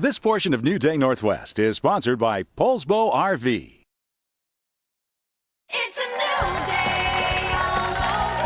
This portion of New Day Northwest is sponsored by Poulsbo RV. It's a new day all over.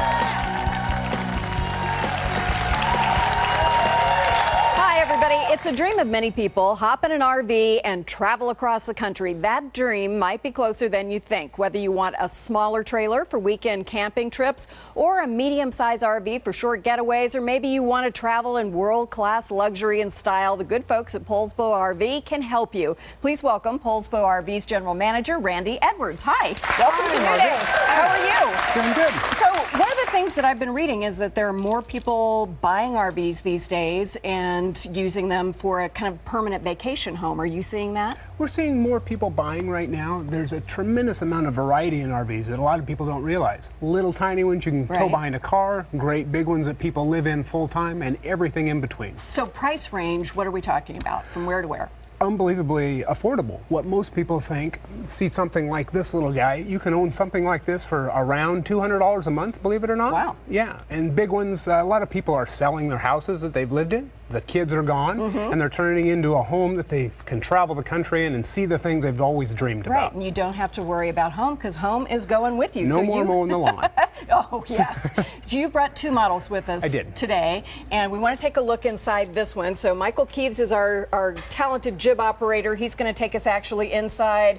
Hi, everybody. It's a dream of many people, hop in an RV and travel across the country. That dream might be closer than you think, whether you want a smaller trailer for weekend camping trips or a medium-sized RV for short getaways, or maybe you want to travel in world-class luxury and style. The good folks at Poulsbo RV can help you. Please welcome Poulsbo RV's General Manager, Randy Edwards. Hi. Welcome to New Day. How are you? Doing good. So one of the things that I've been reading is that there are more people buying RVs these days and using them for a kind of permanent vacation home. Are you seeing that? We're seeing more people buying right now. There's a tremendous amount of variety in RVs that a lot of people don't realize. Little tiny ones you can tow behind a car, great big ones that people live in full time, and everything in between. So price range, what are we talking about? From where to where? Unbelievably affordable. What most people think, see something like this little guy, you can own something like this for around $200 a month, believe it or not. Wow. Yeah, and big ones, a lot of people are selling their houses that they've lived in. The kids are gone, and they're turning into a home that they can travel the country in and see the things they've always dreamed Right, about. and you don't have to worry about home because home is going with you. No more mowing the lawn. Oh, yes. So you brought two models with us today, and we want to take a look inside this one. So Michael Keeves is our talented jib operator. He's going to take us actually inside.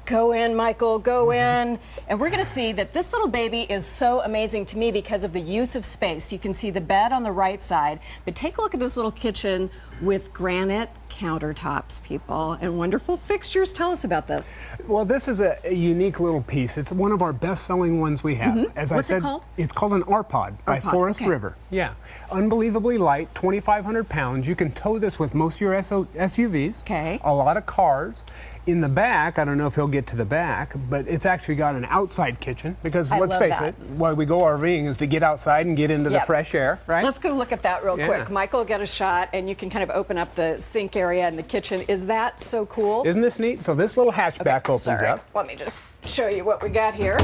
Go in, Michael, go in. And we're going to see that this little baby is so amazing to me because of the use of space. You can see the bed on the right side, but take a look at this little kitchen with granite countertops, people, and wonderful fixtures. Tell us about this. Well, this is a unique little piece. It's one of our best-selling ones we have. As What's I said, it called? It's called an R-Pod by Forest River. Yeah, unbelievably light, 2,500 pounds. You can tow this with most of your SUVs. Okay. A lot of cars. In the back, I don't know if he'll get to the back, but it's actually got an outside kitchen because let's face it, why we go RVing is to get outside and get into the fresh air, right? Let's go look at that real quick. Michael, get a shot, and you can kind of open up the sink area in the kitchen. Is that so cool? Isn't this neat? So this little hatchback opens up. Let me just show you what we got here.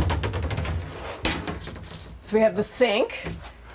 So we have the sink.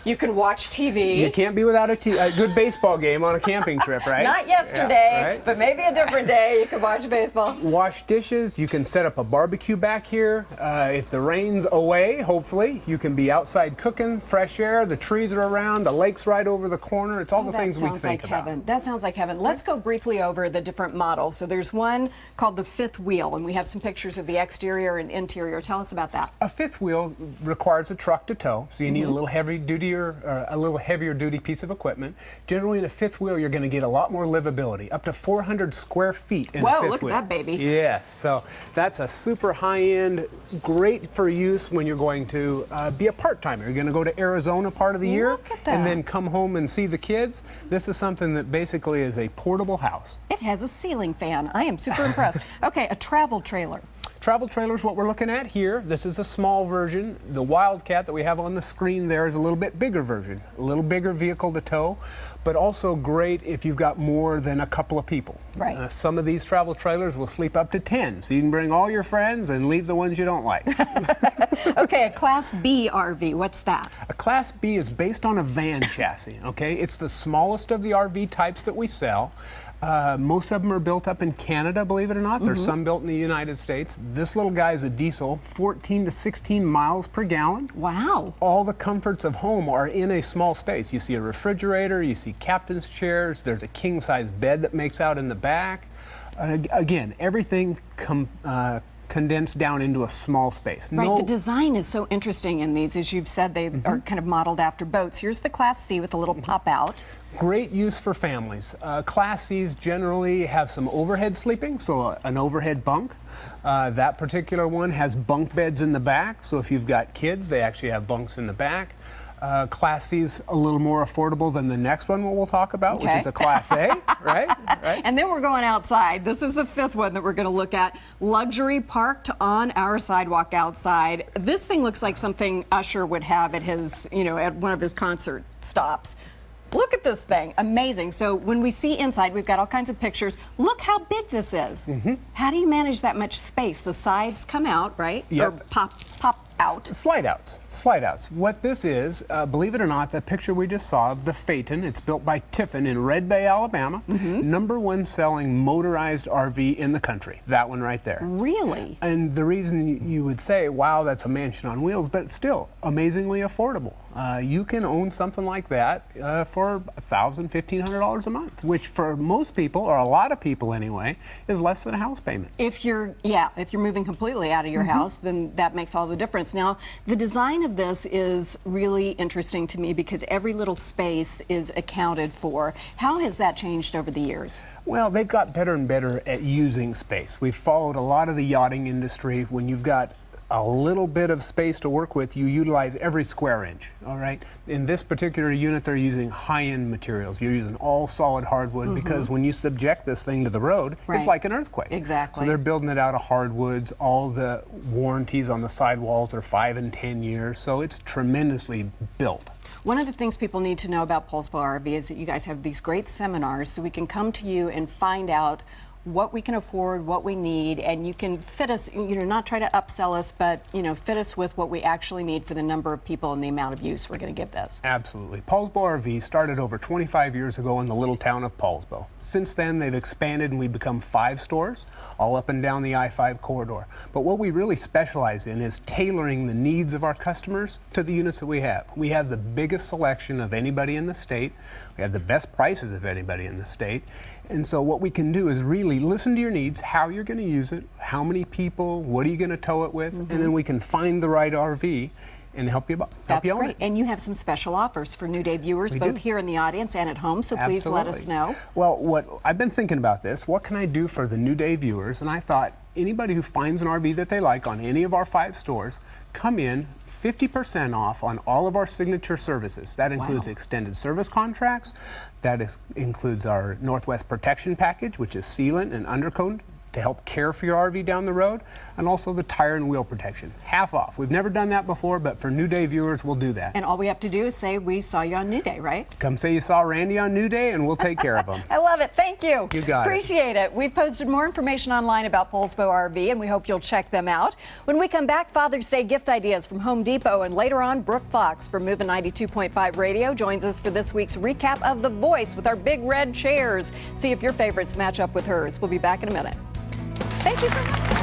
You can watch TV. You can't be without a good baseball game on a camping trip, right? Not yesterday, but maybe a different day you can watch baseball. Wash dishes. You can set up a barbecue back here. If the rain's away, hopefully, you can be outside cooking, fresh air. The trees are around. The lake's right over the corner. It's all the things we think about. Heaven. That sounds like heaven. Let's go briefly over the different models. So there's one called the fifth wheel, and we have some pictures of the exterior and interior. Tell us about that. A fifth wheel requires a truck to tow, so you need a little heavier duty piece of equipment. Generally, in a fifth wheel, you're going to get a lot more livability, up to 400 square feet in a fifth wheel. Whoa, look at that baby. Yes, so that's a super high-end, great for use when you're going to be a part-timer. You're going to go to Arizona part of the year and then come home and see the kids. This is something that basically is a portable house. It has a ceiling fan. I am super impressed. Okay, a travel trailer. Travel trailer is what we're looking at here. This is a small version. The Wildcat that we have on the screen there is a little bit bigger version, a little bigger vehicle to tow, but also great if you've got more than a couple of people. Right. Some of these travel trailers will sleep up to 10, so you can bring all your friends and leave the ones you don't like. Okay, a Class B RV, what's that? A Class B is based on a van chassis, okay? It's the smallest of the RV types that we sell. Most of them are built up in Canada, believe it or not. There's some built in the United States. This little guy is a diesel, 14 to 16 miles per gallon. Wow. All the comforts of home are in a small space. You see a refrigerator, you see captain's chairs, there's a king-size bed that makes out in the back. Again, everything condensed down into a small space. Right, the design is so interesting in these. As you've said, they are kind of modeled after boats. Here's the Class C with a little pop out. Great use for families. Class Cs generally have some overhead sleeping, so an overhead bunk. That particular one has bunk beds in the back, so if you've got kids, they actually have bunks in the back. Class C's a little more affordable than the next one we'll talk about, which is a Class A, right? And then we're going outside. This is the fifth one that we're going to look at. Luxury parked on our sidewalk outside. This thing looks like something Usher would have at his, at one of his concert stops. Look at this thing, amazing. So when we see inside, we've got all kinds of pictures. Look how big this is. How do you manage that much space? The sides come out, right? Yep. Or pop out. Slide outs. Slide outs. What this is, believe it or not, the picture we just saw of the Phaeton, it's built by Tiffin in Red Bay, Alabama. #1 selling motorized RV in the country. That one right there. Really? And the reason you would say, wow, that's a mansion on wheels, but still amazingly affordable. You can own something like that for $1,000, $1,500 a month, which for most people, or a lot of people anyway, is less than a house payment. If you're moving completely out of your house, then that makes all the difference. Now, the design of this is really interesting to me because every little space is accounted for. How has that changed over the years? Well, they've got better and better at using space. We've followed a lot of the yachting industry. When you've got a little bit of space to work with, you utilize every square inch, all right? In this particular unit, they're using high-end materials. You're using all solid hardwood because when you subject this thing to the road, it's like an earthquake. Exactly. So they're building it out of hardwoods. All the warranties on the sidewalls are 5 and 10 years, so it's tremendously built. One of the things people need to know about Poulsbo RV is that you guys have these great seminars so we can come to you and find out what we can afford, what we need, and you can fit us, not try to upsell us, but, fit us with what we actually need for the number of people and the amount of use we're going to give this. Absolutely. Poulsbo RV started over 25 years ago in the little town of Poulsbo. Since then, they've expanded and we've become 5 stores, all up and down the I-5 corridor. But what we really specialize in is tailoring the needs of our customers to the units that we have. We have the biggest selection of anybody in the state. We have the best prices of anybody in the state. And so what we can do is really listen to your needs, how you're going to use it, how many people, what are you going to tow it with, and then we can find the right RV and help you That's own great. it. And you have some special offers for New Day viewers, both here in the audience and at home, so please let us know. Well, I've been thinking about this. What can I do for the New Day viewers? And I thought anybody who finds an RV that they like on any of our 5 stores, come in, 50% off on all of our signature services. That includes extended service contracts. That includes our Northwest Protection Package, which is sealant and undercoat to help care for your RV down the road, and also the tire and wheel protection. Half off. We've never done that before, but for New Day viewers, we'll do that. And all we have to do is say we saw you on New Day, right? Come say you saw Randy on New Day, and we'll take care of them. I love it. Thank you. You got it. Appreciate it. We've posted more information online about Poulsbo RV, and we hope you'll check them out. When we come back, Father's Day gift ideas from Home Depot, and later on, Brooke Fox from Movin' 92.5 Radio joins us for this week's recap of The Voice with our big red chairs. See if your favorites match up with hers. We'll be back in a minute. Thank you so much.